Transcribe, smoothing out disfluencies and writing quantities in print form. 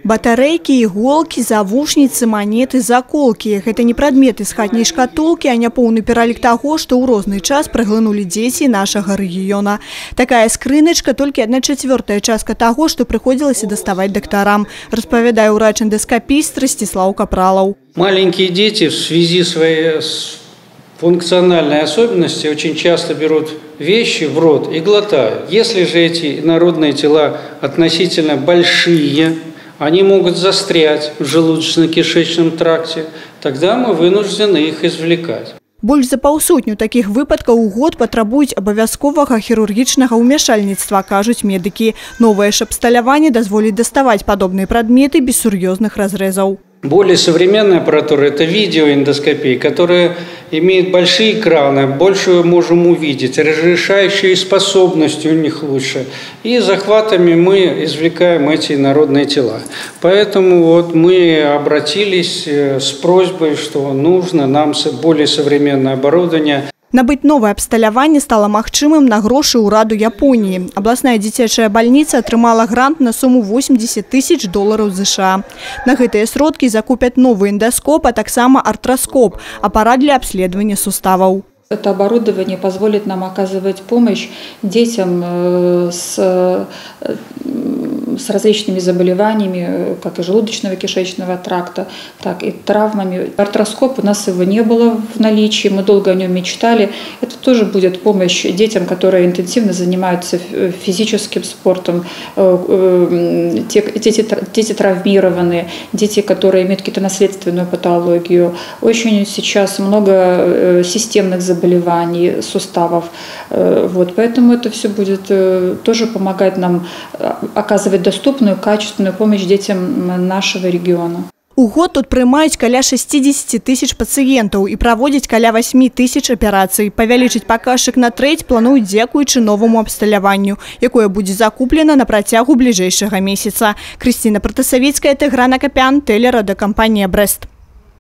Батарейки, иголки, завушницы, монеты, заколки. Это не предметы з хатняй шкатулки, а няпоўны пералік таго, што ў розны час праглынулі дзеці нашага рэгіёна. Такая скрыначка только 1/4 частка таго, што прыходзілася даставаць дактарам, распавядае ўрач-эндоскапіст Ростислав Капралов. Маленькие дети в связи своей функциональной особенности очень часто берут вещи в рот и глотают. Если же эти инородные тела относительно большие, они могут застрять в желудочно-кишечном тракте, тогда мы вынуждены их извлекать. Больш за 500 таких выпадкаў у год патрабуюць абавязковага хірургічнага ўмяшальніцтва, кажуць медыкі. Новае ж абсталяванне дазволіць даставаць падобныя прадметы без сур'ёзных разрэзаў. Более современная аппаратура – это видеоэндоскопия, которая имеет большие экраны, больше можем увидеть, разрешающие способности у них лучше. И захватами мы извлекаем эти инородные тела. Поэтому вот мы обратились с просьбой, что нужно нам более современное оборудование. Набыць новае абсталяванне стала магчымым на грошы ўраду Японіі. Абласная дзіцячая бальніца атрымала грант на суму $80 000 США. На гэтыя сродкі закупяць новы эндоскоп, а таксама артроскоп – апарат для обследования суставов. Это оборудование позволит нам оказывать помощь детям с различными заболеваниями, как и желудочно-кишечного тракта, так и травмами. Артроскоп у нас его не было в наличии, мы долго о нем мечтали. Это тоже будет помощь детям, которые интенсивно занимаются физическим спортом, дети травмированные, дети, которые имеют какую-то наследственную патологию. Очень сейчас много системных заболеваний суставов. Вот, поэтому это все будет тоже помогать нам оказывать доступную, качественную помощь детям нашего региона. У год тут прымаюць каля 60 000 пацыентаў і праводзяць каля 8 000 аперацый. Павялічыць паказчык на трэць плануюць дзякуючы новаму абсталяванню, якое будзе закуплена на працягу бліжэйшага месяца. Крысціна Пратасавіцкая, Тыгран Акапян, тэлерадыёкампанія «Брэст».